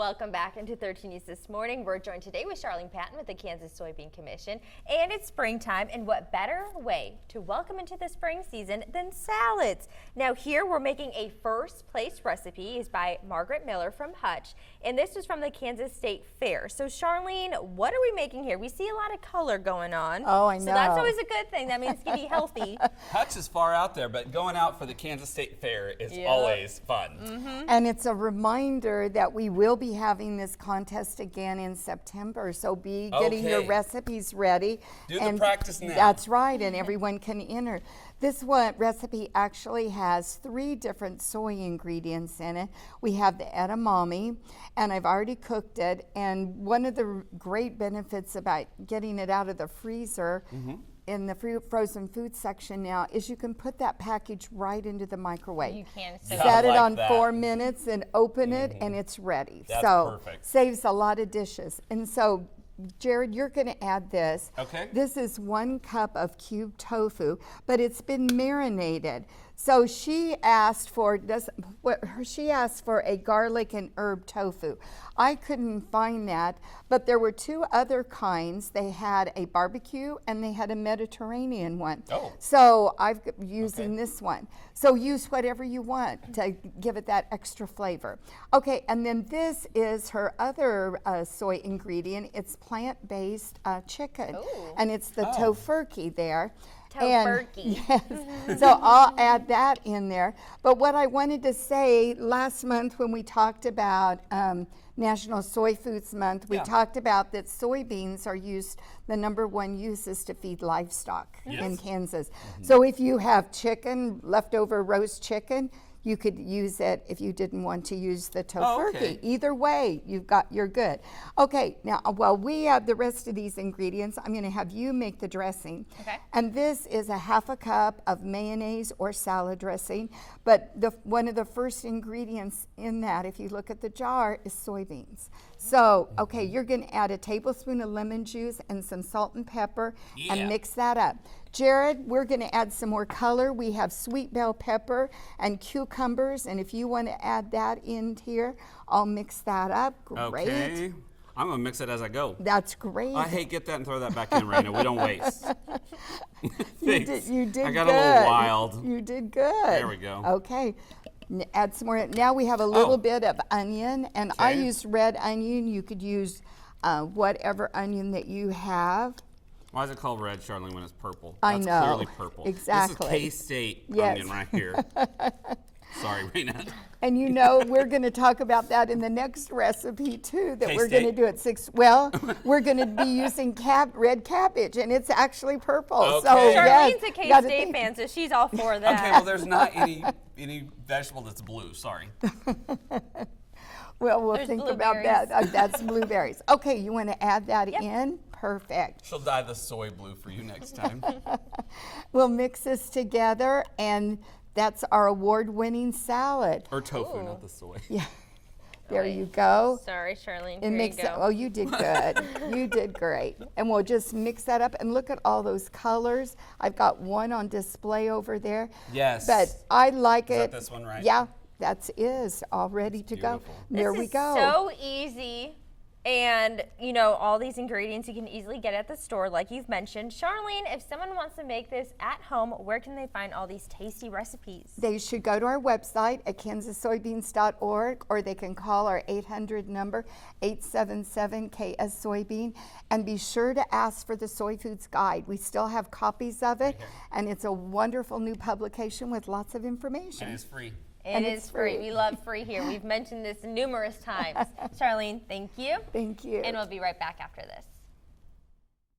Welcome back into 13 News This Morning. We're joined today with Charlene Patton with the Kansas Soybean Commission, and it's springtime, and what better way to welcome into the spring season than salads? Now here we're making a first place recipe is by Margaret Miller from Hutch, and this is from the Kansas State Fair. So Charlene, what are we making here? We see a lot of color going on. Oh, I know. So that's always a good thing. That means it's going to be healthy. Hutch is far out there, but going out for the Kansas State Fair is always fun. And it's a reminder that we will be having this contest again in September, so be getting your recipes ready. Do the practice now. That's right, and everyone can enter. This recipe actually has 3 different soy ingredients in it. We have the edamame, and I've already cooked it, and one of the great benefits about getting it out of the freezer in the frozen food section now is you can put that package right into the microwave. You can. Set it on 4 minutes and open it and it's ready. That's so perfect. Saves a lot of dishes. And so Jared, you're going to add this. Okay. This is 1 cup of cubed tofu, but it's been marinated. So she asked for a garlic and herb tofu. I couldn't find that, but there were 2 other kinds. They had a barbecue and they had a Mediterranean one. Oh. So I'm using this one. So use whatever you want to give it that extra flavor. Okay, and then this is her other soy ingredient. It's plant-based chicken, and it's the tofurkey there. Tofurkey. Yes, so I'll add that in there. But what I wanted to say, last month when we talked about National Soy Foods Month, we talked about that soybeans are used, the #1 use is to feed livestock in Kansas. So if you have chicken, leftover roast chicken, you could use it if you didn't want to use the tofurkey. Either way, you're good. Okay, now while we have the rest of these ingredients, I'm going to have you make the dressing. Okay. And this is a 1/2 cup of mayonnaise or salad dressing. But one of the first ingredients in that, if you look at the jar, is soybeans. So, okay, you're going to add a tablespoon of lemon juice and some salt and pepper and mix that up. Jared, we're going to add some more color. We have sweet bell pepper and cucumbers, and if you want to add that in here, I'll mix that up. Great. Okay. I'm going to mix it as I go. That's great. I hate get that and throw that back in right now. We don't waste. You did I got good. a little wild. You did good. There we go. Okay. Add some more. Now we have a little bit of onion, and I used red onion. You could use whatever onion that you have. Why is it called red, Charlene, when it's purple? I That's know. clearly purple. Exactly. This is K-State onion right here. Sorry, Raina. And you know, we're going to talk about that in the next recipe too, that we're going to do at 6. Well, we're going to be using red cabbage, and it's actually purple. Okay. So Charlene's a K-State fan, so she's all for that. Okay, well, there's not any vegetable that's blue. Sorry. Well, we'll There's think about that. That's blueberries. Okay, you want to add that in? Perfect. She'll dye the soy blue for you next time. We'll mix this together, and that's our award-winning salad. Or tofu, not the soy. Yeah. There you go. Sorry, Charlene. It makes Here you go. Oh, you did good. You did great. And we'll just mix that up, and look at all those colors. I've got one on display over there. Yes. But I like it. Is that this one, right? Yeah, that is all ready to go. Beautiful. There This we is go. so easy. And, you know, all these ingredients you can easily get at the store, like you've mentioned. Charlene, if someone wants to make this at home, where can they find all these tasty recipes? They should go to our website at kansassoybeans.org, or they can call our 800 number, 877-KS-SOYBEAN, and be sure to ask for the Soy Foods Guide. We still have copies of it, and it's a wonderful new publication with lots of information. And it's free. It is free. We love free here. We've mentioned this numerous times. Charlene, thank you. Thank you. And we'll be right back after this.